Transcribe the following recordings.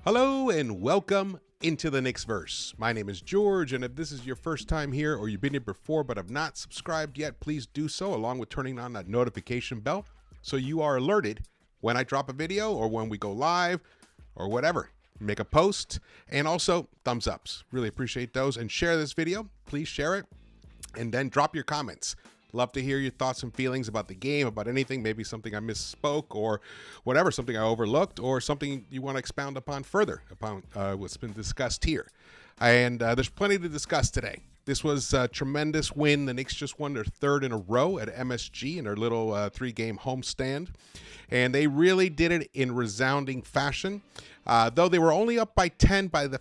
Hello and welcome into the Knicks-Verse. My name is George, and if this is your first time here or you've been here before but have not subscribed yet, please do so, along with turning on that notification bell so you are alerted when I drop a video or when we go live or whatever. Make a post, and also thumbs ups. Really appreciate those. And share this video. Please share it, and then drop your comments. Love to hear your thoughts and feelings about the game, about anything, maybe something I misspoke or whatever, something I overlooked, or something you want to expound upon further, upon what's been discussed here. And there's plenty to discuss today. This was a tremendous win. The Knicks just won their third in a row at MSG in their little three-game homestand. And they really did it in resounding fashion. Though they were only up by 10 by the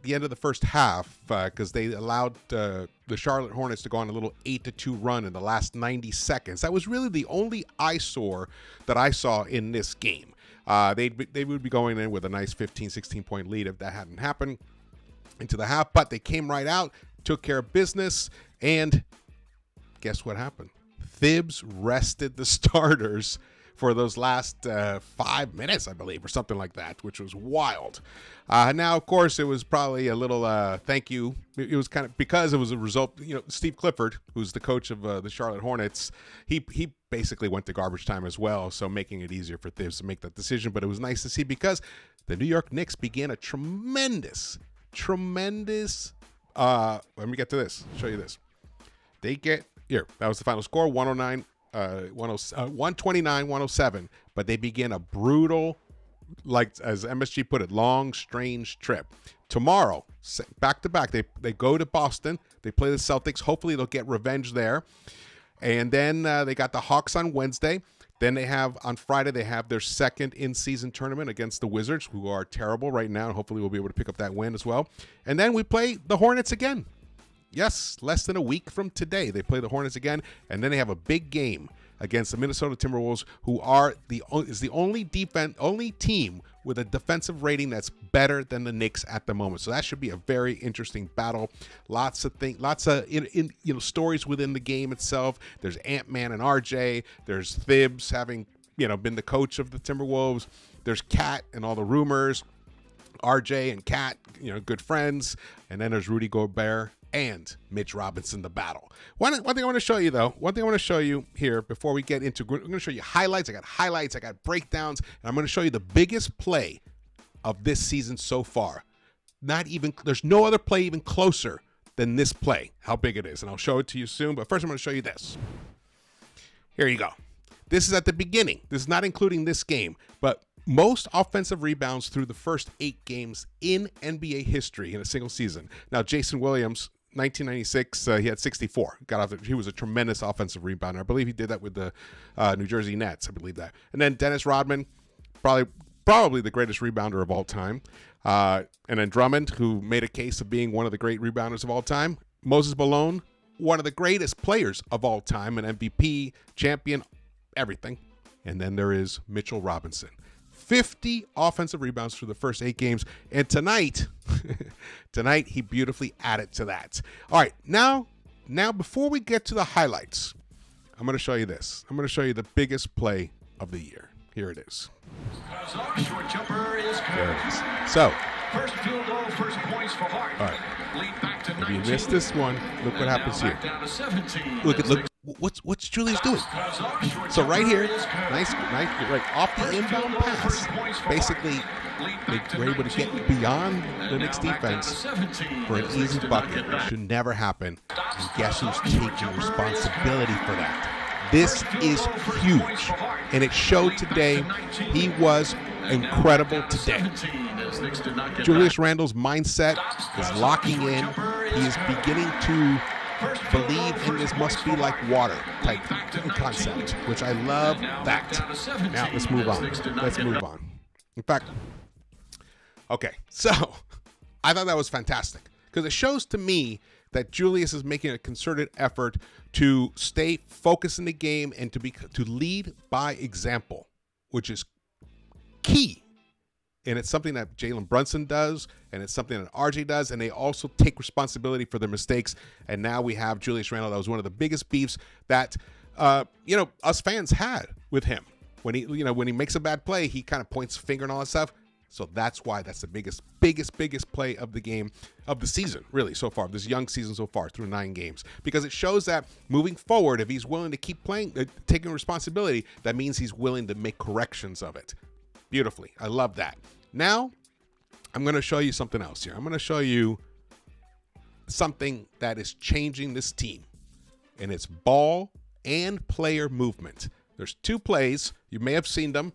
end of the first half, because they allowed the Charlotte Hornets to go on a little 8-2 run in the last 90 seconds. That was really the only eyesore that I saw in this game. They would be going in with a nice 15, 16-point lead if that hadn't happened into the half. But they came right out, took care of business, and guess what happened? Thibs rested the starters for those last 5 minutes, I believe, or something like that, which was wild. Now, of course, it was probably a little thank you. It was kind of because it was a result. You know, Steve Clifford, who's the coach of the Charlotte Hornets, he basically went to garbage time as well, so making it easier for Thibs to make that decision. But it was nice to see because the New York Knicks began a tremendous. Let me get to this. Show you this. They get here. That was the final score. 129-107, but they begin a brutal, like as MSG put it, long, strange trip. Tomorrow, back to back, they go to Boston. They play the Celtics. Hopefully they'll get revenge there. And then they got the Hawks on Wednesday. Then they have, on Friday, they have their second in-season tournament against the Wizards, who are terrible right now, and hopefully we'll be able to pick up that win as well. And then we play the Hornets again. Yes, less than a week from today, they play the Hornets again, and then they have a big game against the Minnesota Timberwolves, who is the only team with a defensive rating that's better than the Knicks at the moment. So that should be a very interesting battle. Lots of stories within the game itself. There's Ant-Man and RJ. There's Thibs having been the coach of the Timberwolves. There's Cat and all the rumors. RJ and Cat, good friends. And then there's Rudy Gobert and Mitch Robinson, the battle. One thing I want to show you, though, here before we get into, I'm going to show you highlights. I got breakdowns, and I'm going to show you the biggest play of this season so far. There's no other play even closer than this play, how big it is, and I'll show it to you soon. But first, I'm going to show you this. Here you go. This is at the beginning. This is not including this game, but most offensive rebounds through the first 8 games in NBA history in a single season. Now, Jason Williams, 1996, he had 64. He was a tremendous offensive rebounder. I believe he did that with the New Jersey Nets. I believe that. And then Dennis Rodman, probably the greatest rebounder of all time. And then Drummond, who made a case of being one of the great rebounders of all time. Moses Malone, one of the greatest players of all time, an MVP, champion, everything. And then there is Mitchell Robinson. 50 offensive rebounds for the first 8 games. And tonight he beautifully added to that. All right, now before we get to the highlights, I'm going to show you this. I'm going to show you the biggest play of the year. Here it is. Short jumper is there it is. So, first field goal, first points for Hart. All right. Lead back to if you missed this one, look what happens here. Look. What's Julius doing? So right here, nice, right off the inbound pass. Basically, they were able to get beyond the Knicks defense for an easy bucket. It should never happen. And guess who's taking responsibility for that? This is huge, and it showed today. He was incredible today. Julius Randle's mindset is locking in. He is beginning to believe in this must be like water type concept, which I love that. Now let's move on. In fact, okay, so I thought that was fantastic because it shows to me that Julius is making a concerted effort to stay focused in the game and to lead by example, which is key. And it's something that Jalen Brunson does, and it's something that RJ does, and they also take responsibility for their mistakes. And now we have Julius Randle. That was one of the biggest beefs that us fans had with him. When he makes a bad play, he kind of points a finger and all that stuff. So that's why that's the biggest play of the game, of the season, really, so far, this young season so far, through 9 games. Because it shows that moving forward, if he's willing to keep playing, taking responsibility, that means he's willing to make corrections of it. Beautifully. I love that. Now, I'm going to show you something else here. I'm going to show you something that is changing this team, and it's ball and player movement. There's 2 plays. You may have seen them.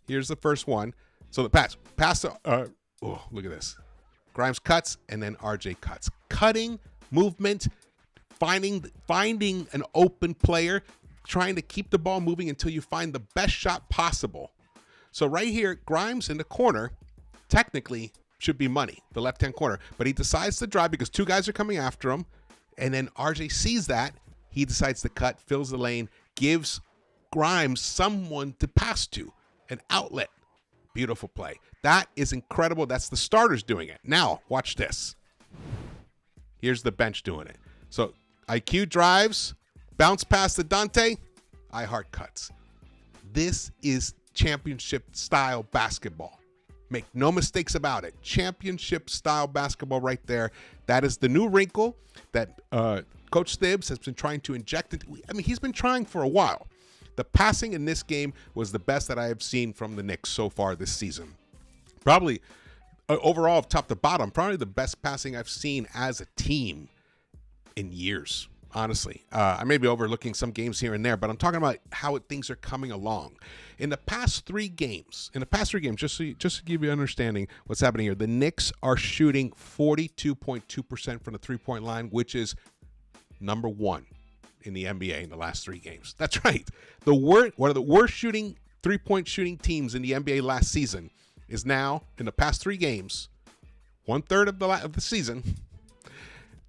Here's the first one. So the pass, look at this. Grimes cuts, and then RJ cuts. Cutting, movement, finding an open player, trying to keep the ball moving until you find the best shot possible. So right here, Grimes in the corner, technically should be money, the left-hand corner. But he decides to drive because 2 guys are coming after him. And then RJ sees that. He decides to cut, fills the lane, gives Grimes someone to pass to, an outlet. Beautiful play. That is incredible. That's the starters doing it. Now, watch this. Here's the bench doing it. So IQ drives, bounce pass to Dante, iHeart cuts. This is championship-style basketball. Make no mistakes about it. Championship-style basketball right there. That is the new wrinkle that Coach Thibs has been trying to inject it. I mean, he's been trying for a while. The passing in this game was the best that I have seen from the Knicks so far this season. Probably, overall, top to bottom, probably the best passing I've seen as a team in years, honestly. I may be overlooking some games here and there, but I'm talking about how things are coming along. In the past 3 games, just to give you an understanding what's happening here, the Knicks are shooting 42.2% from the three-point line, which is number 1 in the NBA in the last 3 games. That's right. One of the worst shooting 3-point shooting teams in the NBA last season is now, in the past 3 games, 1/3 of the season,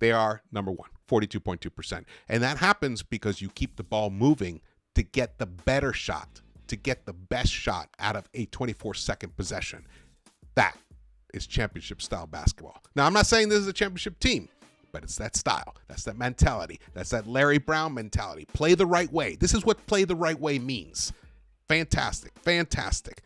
they are number 1, 42.2%. And that happens because you keep the ball moving to get the better shot, to get the best shot out of a 24-second possession. That is championship-style basketball. Now, I'm not saying this is a championship team, but it's that style. That's that mentality. That's that Larry Brown mentality. Play the right way. This is what play the right way means. Fantastic. Fantastic.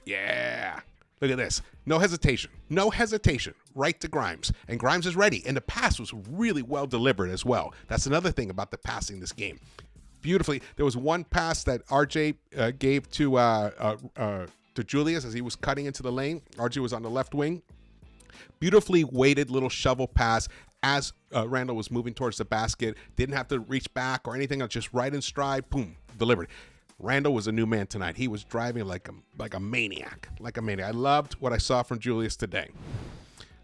Yeah. Look at this. No hesitation. No hesitation. Right to Grimes. And Grimes is ready. And the pass was really well delivered as well. That's another thing about the passing this game. Beautifully. There was one pass that RJ gave to Julius as he was cutting into the lane. RJ was on the left wing. Beautifully weighted little shovel pass as Randle was moving towards the basket. Didn't have to reach back or anything else. Just right in stride. Boom. Delivered. Randle was a new man tonight. He was driving like a maniac. Like a maniac. I loved what I saw from Julius today.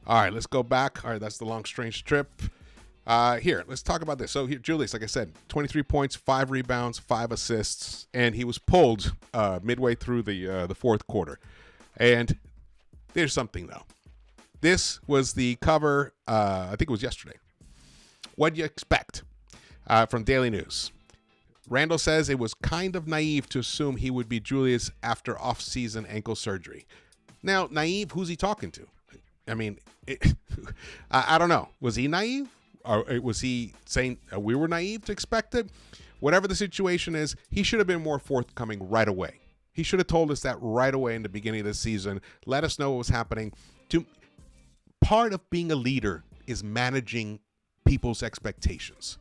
All right, let's go back. All right, that's the long, strange trip. Here, let's talk about this. So here, Julius, like I said, 23 points, 5 rebounds, 5 assists, and he was pulled midway through the fourth quarter. And there's something, though. This was the cover, I think it was yesterday. What do you expect from Daily News? Randle says it was kind of naive to assume he would be Julius after off-season ankle surgery. Now, naive, who's he talking to? I mean, I don't know. Was he naive? Or was he saying we were naive to expect it? Whatever the situation is, he should have been more forthcoming right away. He should have told us that right away in the beginning of the season. Let us know what was happening. Part of being a leader is managing people's expectations.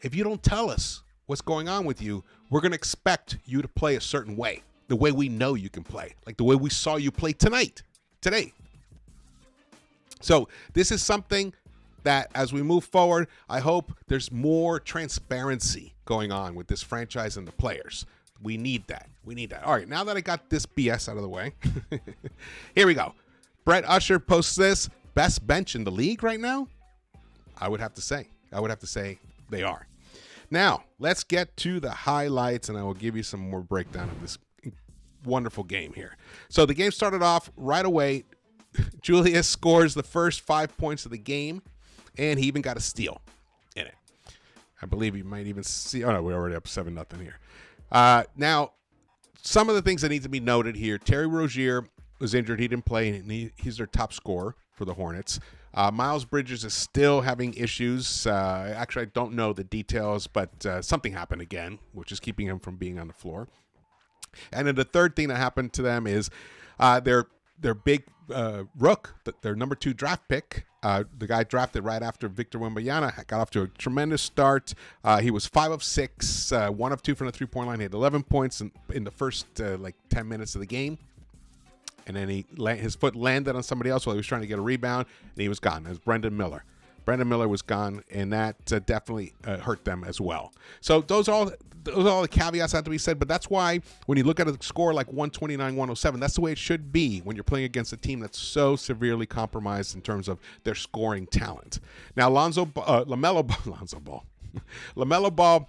If you don't tell us what's going on with you, we're going to expect you to play a certain way, the way we know you can play, like the way we saw you play today. So this is something that as we move forward, I hope there's more transparency going on with this franchise and the players. We need that. All right, now that I got this BS out of the way, here we go. Brett Usher posts this. Best bench in the league right now? I would have to say they are. Now, let's get to the highlights, and I will give you some more breakdown of this wonderful game here. So the game started off right away. Julius scores the first 5 points of the game, and he even got a steal in it. I believe you might even see. Oh, no, we're already up 7-0 here. Now, some of the things that need to be noted here. Terry Rozier was injured. He didn't play, and he's their top scorer for the Hornets. Miles Bridges is still having issues. Actually, I don't know the details, but something happened again, which is keeping him from being on the floor. And then the third thing that happened to them is Their big rook, their number 2 draft pick, the guy drafted right after Victor Wembanyama, got off to a tremendous start. He was 5 of 6, 1 of 2 from the 3-point line. He had 11 points in the first 10 minutes of the game. And then his foot landed on somebody else while he was trying to get a rebound, and he was gone. It was Brendan Miller. Brendan Miller was gone, and that definitely hurt them as well. So those are all the caveats that have to be said, but that's why when you look at a score like 129-107, that's the way it should be when you're playing against a team that's so severely compromised in terms of their scoring talent. Now, LaMelo Ball,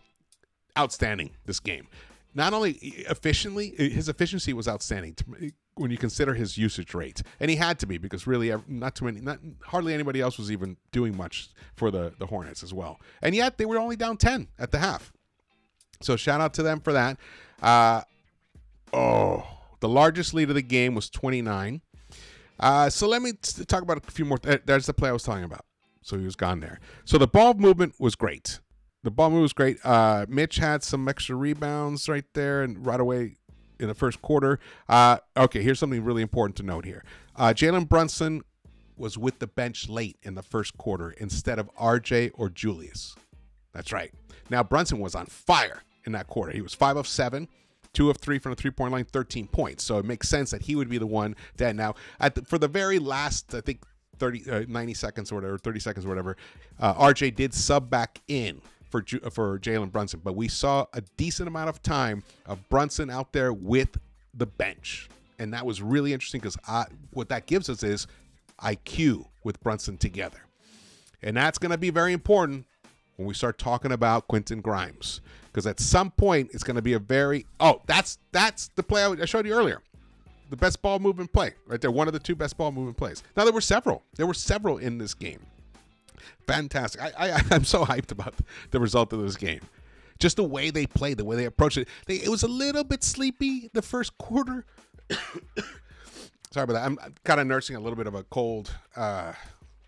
outstanding this game. Not only his efficiency was outstanding when you consider his usage rate, and he had to be because really hardly anybody else was even doing much for the Hornets as well. And yet they were only down 10 at the half. So shout out to them for that. The largest lead of the game was 29. So let me talk about a few more. There's the play I was talking about. So he was gone there. So the ball movement was great. Mitch had some extra rebounds right there and right away in the first quarter. Okay, here's something really important to note here. Jalen Brunson was with the bench late in the first quarter instead of RJ or Julius. That's right. Now, Brunson was on fire in that quarter. He was 5 of 7, 2 of 3 from the 3-point line, 13 points. So it makes sense that he would be the one that now, for the very last, I think, 90 seconds or whatever, 30 seconds or whatever, RJ did sub back in for Jalen Brunson. But we saw a decent amount of time of Brunson out there with the bench. And that was really interesting because what that gives us is IQ with Brunson together. And that's going to be very important when we start talking about Quentin Grimes. Because at some point, it's going to be that's the play I showed you earlier. The best ball movement play right there. One of the 2 best ball movement plays. Now, there were several. In this game. Fantastic. I'm so hyped about the result of this game. Just the way they played, the way they approached it. It was a little bit sleepy the first quarter. Sorry about that. I'm kind of nursing a little bit of a cold.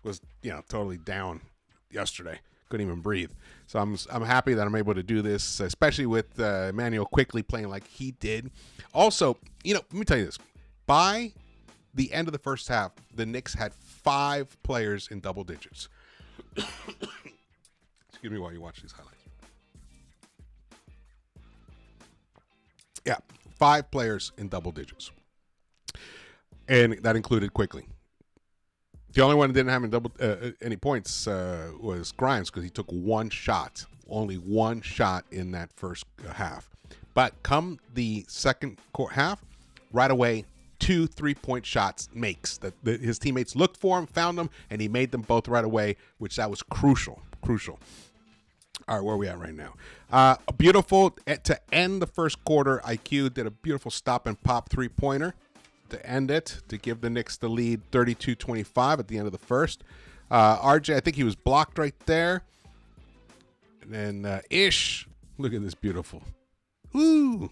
Was totally down yesterday. Couldn't even breathe. So I'm happy that I'm able to do this, especially with Emmanuel quickly playing like he did. Also, let me tell you this. By the end of the first half, the Knicks had 5 players in double digits. Excuse me while you watch these highlights. Yeah, 5 players in double digits. And that included quickly. The only one that didn't have any points was Grimes because he took 1 shot. Only 1 shot in that first half. But come the second half, right away, 2 3-point shots makes. His teammates looked for him, found him, and he made them both right away, which that was crucial. All right, where are we at right now? Beautiful to end the first quarter. IQ did a beautiful stop and pop 3-pointer to end it, to give the Knicks the lead 32-25 at the end of the first. RJ, I think he was blocked right there. And then Ish, look at this beautiful. Woo!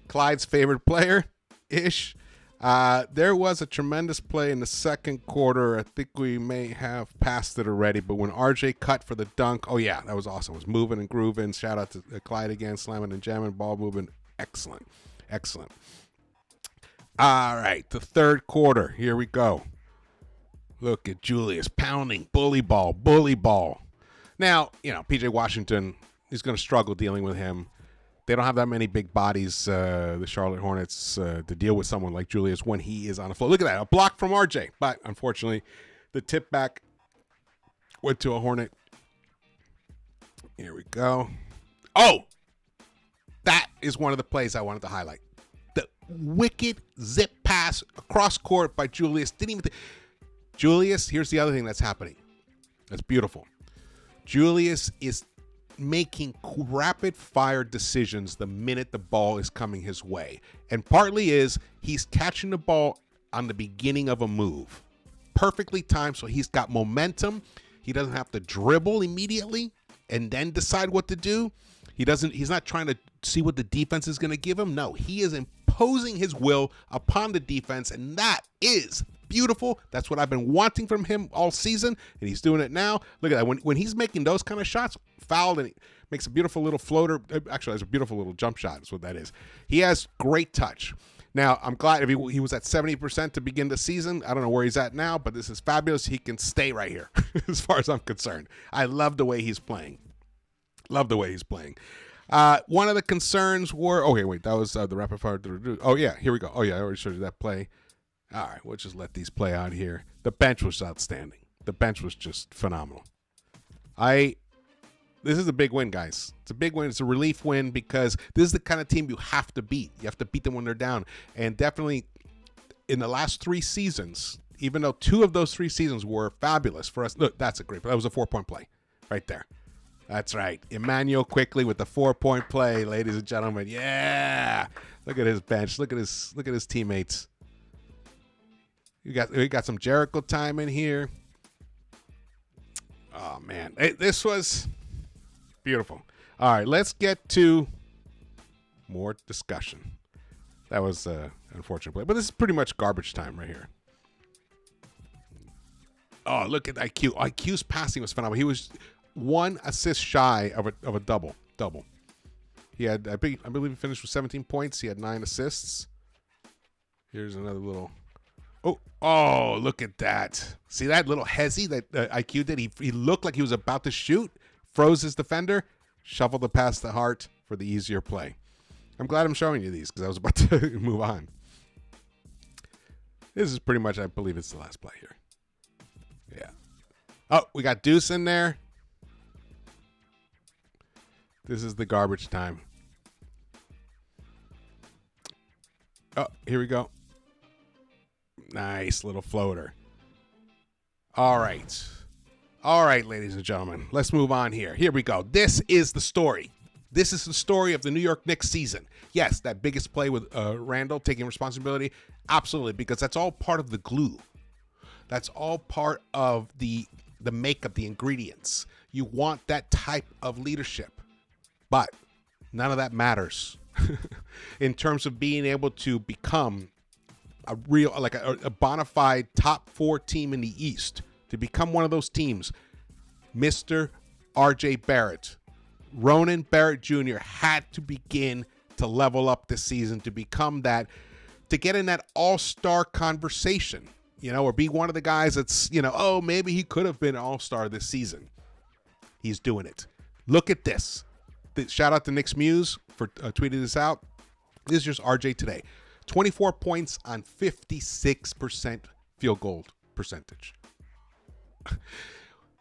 Clyde's favorite player, Ish. There was a tremendous play in the second quarter. I think we may have passed it already, but when RJ cut for the dunk, oh yeah, that was awesome. It was moving and grooving. Shout out to Clyde again, slamming and jamming, ball moving. Excellent. All right, the third quarter. Here we go. Look at Julius pounding, bully ball. Now, PJ Washington is going to struggle dealing with him. They don't have that many big bodies, the Charlotte Hornets, to deal with someone like Julius when he is on the floor. Look at that, a block from RJ. But unfortunately, the tip back went to a Hornet. Here we go. Oh, that is one of the plays I wanted to highlight. The wicked zip pass across court by Julius. Julius, here's the other thing that's happening. That's beautiful. Julius is making rapid fire decisions the minute the ball is coming his way. And partly is he's catching the ball on the beginning of a move. Perfectly timed, so he's got momentum. He doesn't have to dribble immediately and then decide what to do. He's not trying to see what the defense is going to give him. No, he is imposing his will upon the defense, and that is beautiful. That's what I've been wanting from him all season, and he's doing it now. Look at that. When he's making those kind of shots, fouled, and he makes a beautiful little floater. Actually, it's a beautiful little jump shot is what that is. He has great touch. Now, I'm glad if he was at 70% to begin the season. I don't know where he's at now, but this is fabulous. He can stay right here as far as I'm concerned. I love the way he's playing. Love the way he's playing. One of the concerns were, okay, wait, that was the rapid fire. Oh, yeah, here we go. Oh, yeah, I already showed you that play. All right, we'll just let these play out here. The bench was outstanding. The bench was just phenomenal. This is a big win, guys. It's a big win. It's a relief win because this is the kind of team you have to beat. You have to beat them when they're down. And definitely in the last 3 seasons, even though 2 of those 3 seasons were fabulous for us. Look, that's a great play. That was a 4-point play right there. That's right. Emmanuel quickly with the 4-point play, ladies and gentlemen. Yeah. Look at his bench. Look at his teammates. We got some Jericho time in here. Oh man. This was beautiful. All right, let's get to more discussion. That was unfortunate play, but this is pretty much garbage time right here. Oh, look at IQ. IQ's passing was phenomenal. He was 1 assist shy of a double. He had, I believe he finished with 17 points. He had 9 assists. Here's another little. Oh, look at that. See that little hezzy that IQ did? He looked like he was about to shoot. Froze his defender, shuffled it past the heart for the easier play. I'm glad I'm showing you these because I was about to move on. This is pretty much, I believe it's the last play here. Yeah. Oh, we got Deuce in there. This is the garbage time. Oh, here we go. Nice little floater. All right. All right, ladies and gentlemen, let's move on here. Here we go. This is the story. This is the story of the New York Knicks season. Yes, that biggest play with Randle taking responsibility. Absolutely, because that's all part of the glue. That's all part of the makeup, the ingredients. You want that type of leadership. But none of that matters in terms of being able to become a real, like a bona fide top 4 team in the East. To become one of those teams, Mr. R.J. Barrett, Ronan Barrett Jr. had to begin to level up this season to become that, to get in that all-star conversation, or be one of the guys that's, oh, maybe he could have been an all-star this season. He's doing it. Look at this. Shout out to Knicks Muse for tweeting this out. This is just RJ today. 24 points on 56% field goal percentage.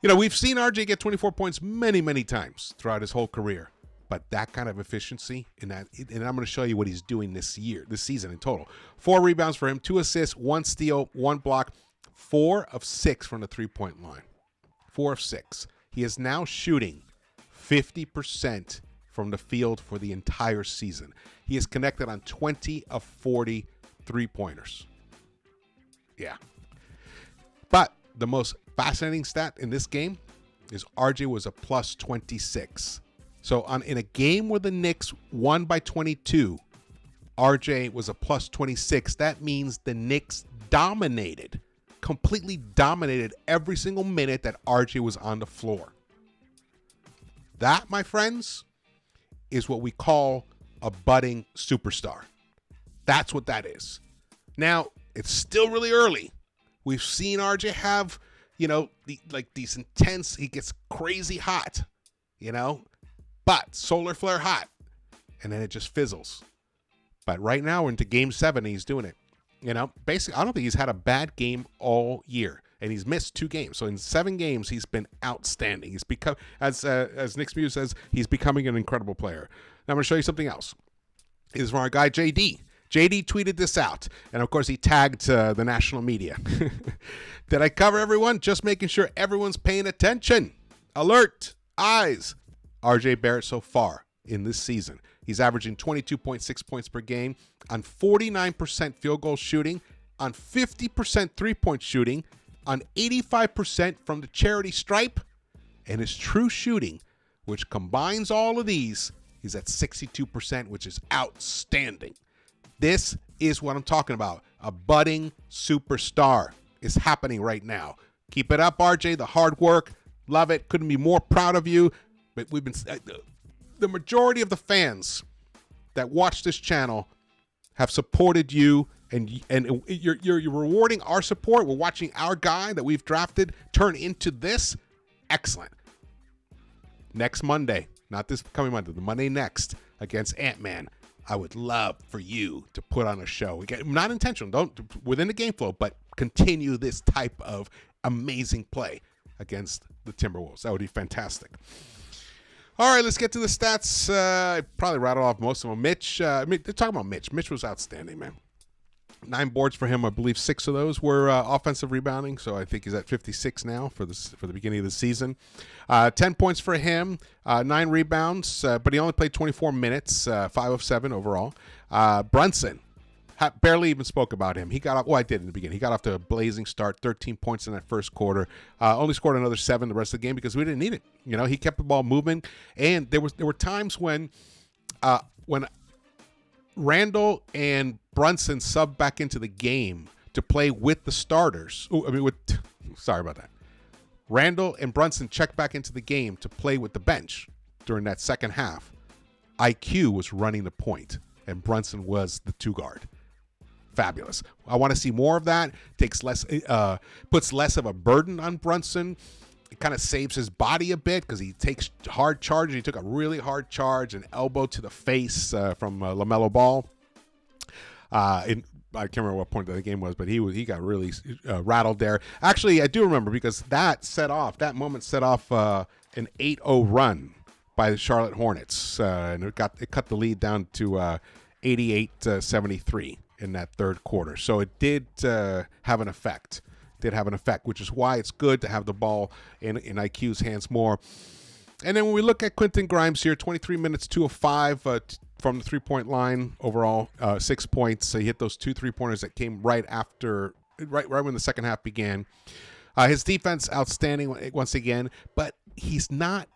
We've seen RJ get 24 points many, many times throughout his whole career. But that kind of efficiency, and I'm going to show you what he's doing this season in total. 4 rebounds for him, 2 assists, 1 steal, 1 block, 4 of 6 from the 3-point line. 4 of 6. He is now shooting 50% from the field for the entire season. He is connected on 20 of 40 three-pointers. Yeah. But the most fascinating stat in this game is RJ was a plus 26. So in a game where the Knicks won by 22, RJ was a plus 26. That means the Knicks completely dominated every single minute that RJ was on the floor. That, my friends, is what we call a budding superstar. That's what that is. Now, it's still really early. We've seen RJ have, these intense, he gets crazy hot, but solar flare hot, and then it just fizzles. But right now we're into game 7 and he's doing it. Basically, I don't think he's had a bad game all year. And he's missed 2 games. So in 7 games, he's been outstanding. He's become, as Knicks Muse says, he's becoming an incredible player. Now I'm going to show you something else. This is from our guy, JD. JD tweeted this out. And of course, he tagged the national media. Did I cover everyone? Just making sure everyone's paying attention. Alert. Eyes. RJ Barrett so far in this season. He's averaging 22.6 points per game on 49% field goal shooting, on 50% three-point shooting, on 85% from the charity stripe, and his true shooting, which combines all of these, he's at 62%, which is outstanding. This is what I'm talking about. A budding superstar is happening right now. Keep it up, RJ. The hard work. Love it. Couldn't be more proud of you. But we've been the majority of the fans that watch this channel have supported you, and you're rewarding our support. We're watching our guy that we've drafted turn into this. Excellent. Next Monday, not this coming Monday, the Monday next against Ant-Man, I would love for you to put on a show. Again, not intentional, don't within the game flow, but continue this type of amazing play against the Timberwolves. That would be fantastic. All right, let's get to the stats. I probably rattled off most of them. Mitch, talk about Mitch. Mitch was outstanding, man. 9 boards for him. I believe 6 of those were offensive rebounding, so I think he's at 56 now for the beginning of the season. 10 points for him, 9 rebounds, but he only played 24 minutes, 5 of 7 overall. Brunson, barely even spoke about him. He got off. Well, I did in the beginning. He got off to a blazing start, 13 points in that first quarter. Only scored another 7 the rest of the game because we didn't need it. You know, he kept the ball moving, and there were times when Randle and Brunson subbed back into the game to play with the starters. Sorry about that. Randle and Brunson checked back into the game to play with the bench during that second half. IQ was running the point, and Brunson was the 2 guard. Fabulous. I want to see more of that. Puts less of a burden on Brunson. It kind of saves his body a bit because he takes hard charges. He took a really hard charge, an elbow to the face from LaMelo Ball. I can't remember what point of the game was, but he got really rattled there. Actually, I do remember because that moment set off an 8-0 run by the Charlotte Hornets, and it cut the lead down to 88-73 in that third quarter. So it did have an effect. Which is why it's good to have the ball in IQ's hands more. And then when we look at Quentin Grimes here, 23 minutes, 2 of 5 from the three-point line overall, 6 points. So he hit those 2 3-pointers that came right when the second half began. His defense outstanding once again, but he's not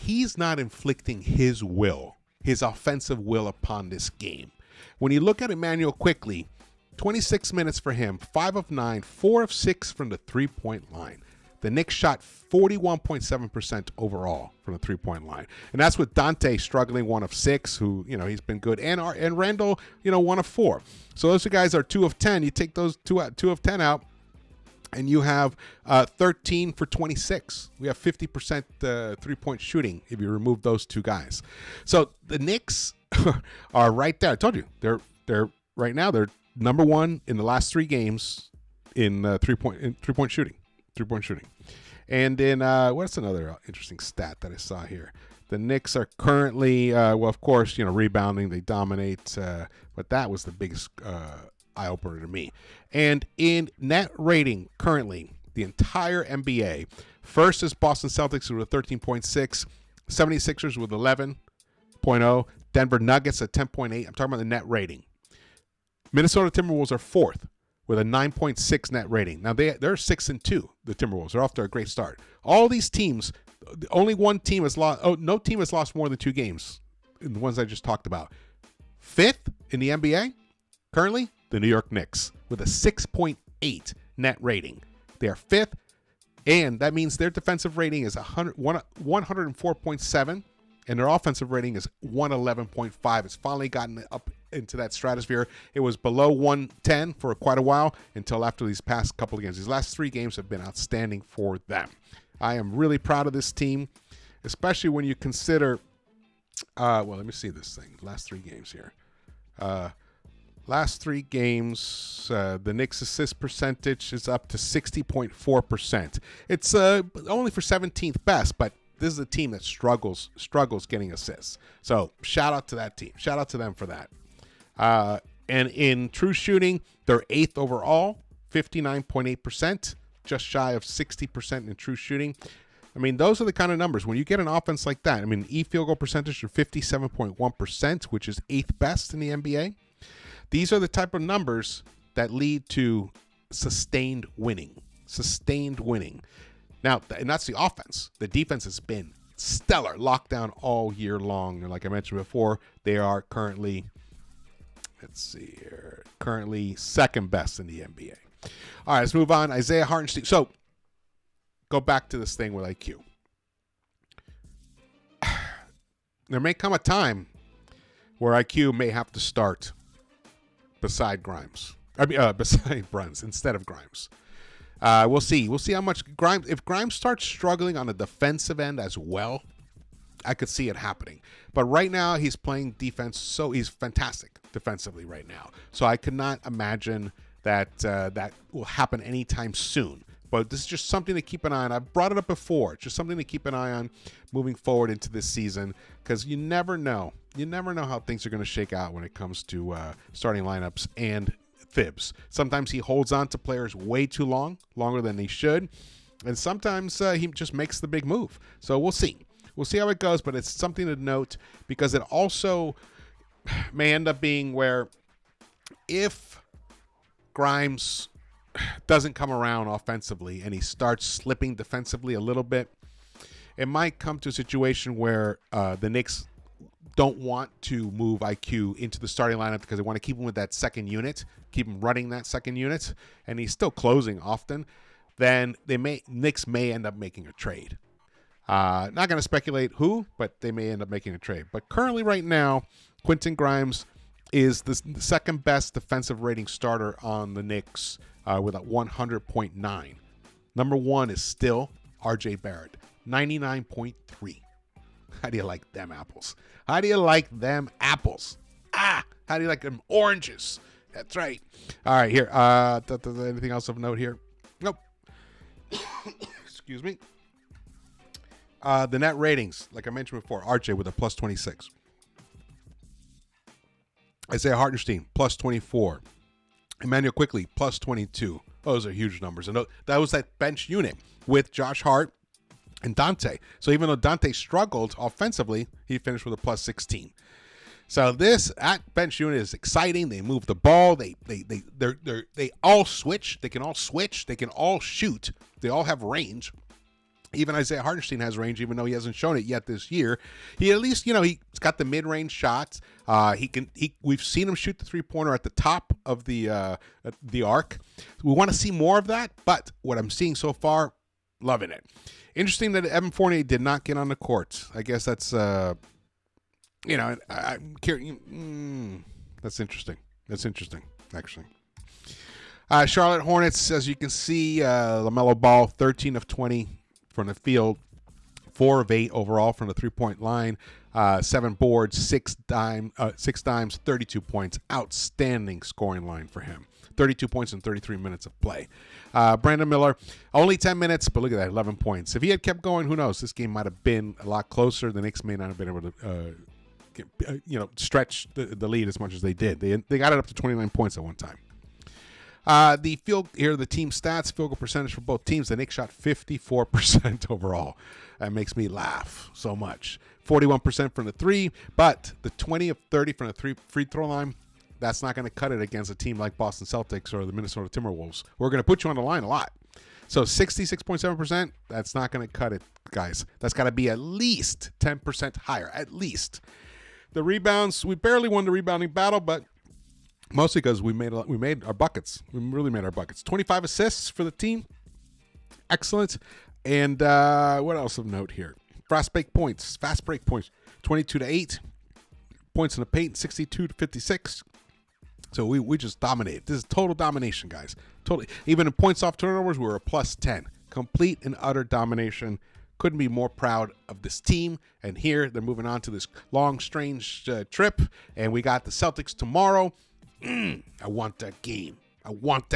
inflicting his offensive will upon this game. When you look at Emmanuel quickly, 26 minutes for him, 5 of 9, 4 of 6 from the three-point line. The Knicks shot 41.7% overall from the three-point line. And that's with Dante struggling 1 of 6, who, he's been good. And Randle, 1 of 4. So those guys are 2 of 10. You take those 2 of 10 out, and you have 13 for 26. We have 50% three-point shooting if you remove those 2 guys. So the Knicks are right there. I told you, they're right now, they're number 1 in the last 3 games in three-point shooting. And in what's another interesting stat that I saw here? The Knicks are currently, of course, rebounding. They dominate, but that was the biggest eye-opener to me. And in net rating, currently, the entire NBA, first is Boston Celtics with a 13.6, 76ers with 11.0, Denver Nuggets at 10.8. I'm talking about the net rating. Minnesota Timberwolves are 4th with a 9.6 net rating. Now they're 6-2. The Timberwolves, they're off to a great start. All these teams, only one team has lost. Oh, no team has lost more than 2 games. In the ones I just talked about. 5th in the NBA currently, the New York Knicks with a 6.8 net rating. They are 5th, and that means their defensive rating is 104.7, and their offensive rating is 111.5. It's finally gotten up into that stratosphere. It was below 110 for quite a while until after these past couple of games. These last 3 games have been outstanding for them. I am really proud of this team, especially when you consider, let me see this thing. Last 3 games here. Last 3 games, the Knicks assist percentage is up to 60.4%. It's only for 17th best, but this is a team that struggles getting assists. So shout out to that team. Shout out to them for that. And in true shooting, they're 8th overall, 59.8%, just shy of 60% in true shooting. I mean, those are the kind of numbers. When you get an offense like that, field goal percentage of 57.1%, which is 8th best in the NBA. These are the type of numbers that lead to sustained winning. Now, and that's the offense. The defense has been stellar, lockdown all year long. And like I mentioned before, they are currently, currently 2nd best in the NBA. All right, let's move on. Isaiah Hartenstein. So, go back to this thing with IQ. There may come a time where IQ may have to start beside Grimes. I mean, beside Bruns instead of Grimes. We'll see. We'll see how much Grimes. If Grimes starts struggling on the defensive end as well, I could see it happening. But right now, he's playing defense, so he's fantastic defensively right now. So I could not imagine that that will happen anytime soon. But this is just something to keep an eye on. I've brought it up before. Just something to keep an eye on moving forward into this season, because you never know. You never know how things are going to shake out when it comes to starting lineups and Thibs. Sometimes he holds on to players way too long, longer than he should. And sometimes he just makes the big move. So we'll see. We'll see how it goes, but it's something to note because it also may end up being where if Grimes doesn't come around offensively and he starts slipping defensively a little bit, it might come to a situation where the Knicks don't want to move IQ into the starting lineup because they want to keep him with that second unit, keep him running that second unit, and he's still closing often. Then Knicks may end up making a trade. Not going to speculate who, but they may end up making a trade. But currently right now, Quentin Grimes is the second best defensive rating starter on the Knicks with a 100.9. Number one is still RJ Barrett, 99.3. How do you like them apples? How do you like them apples? How do you like them oranges? That's right. All right, here. Anything else of note here? Nope. Excuse me. The net ratings, like I mentioned before, RJ with a plus 26. Isaiah Hartenstein, plus 24. Emmanuel Quickley, plus 22. Those are huge numbers. And that was that bench unit with Josh Hart and Dante. So even though Dante struggled offensively, he finished with a plus 16. So this bench unit is exciting. They move the ball. They all switch. They can all switch. They can all shoot. They all have range. Even Isaiah Hartenstein has range, even though he hasn't shown it yet this year. He at least, he's got the mid-range shots. We've seen him shoot the three-pointer at the top of the arc. We want to see more of that, but what I'm seeing so far, loving it. Interesting that Evan Fournier did not get on the court. I guess that's, I'm curious. That's interesting. That's interesting, actually. Charlotte Hornets, as you can see, LaMelo Ball, 13 of 20 from the field, 4 of 8 overall from the three-point line, 7 boards, 6 dimes, 32 points. Outstanding scoring line for him. 32 points in 33 minutes of play. Brandon Miller, only 10 minutes, but look at that, 11 points. If he had kept going, who knows? This game might have been a lot closer. The Knicks may not have been able to, stretch the lead as much as they did. They got it up to 29 points at one time. The team stats, field goal percentage for both teams. The Knicks shot 54% overall. That makes me laugh so much. 41% from the three, but the 20 of 30 from the free throw line, that's not going to cut it against a team like Boston Celtics or the Minnesota Timberwolves. We're going to put you on the line a lot. So 66.7%, that's not going to cut it, guys. That's got to be at least 10% higher, at least. The rebounds, we barely won the rebounding battle, but mostly because we made our buckets. We really made our buckets. 25 assists for the team. Excellent. And what else of note here? Fast break points. 22-8. Points in the paint, 62-56. So we just dominated. This is total domination, guys. Totally. Even in points off turnovers, we were a plus 10. Complete and utter domination. Couldn't be more proud of this team. And here they're moving on to this long, strange trip. And we got the Celtics tomorrow. I want that game. I want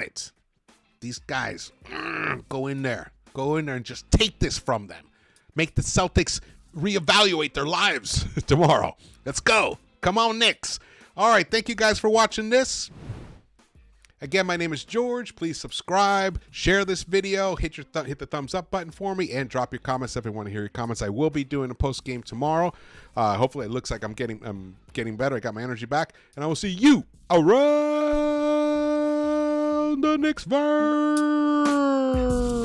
it. These guys, go in there and just take this from them. Make the Celtics reevaluate their lives tomorrow. Let's go. Come on, Knicks. All right, thank you guys for watching this. Again, my name is George. Please subscribe, share this video, hit the thumbs up button for me, and drop your comments if you want to hear your comments. I will be doing a post game tomorrow. Hopefully, it looks like I'm getting better. I got my energy back, and I will see you around the Knicks-Verse.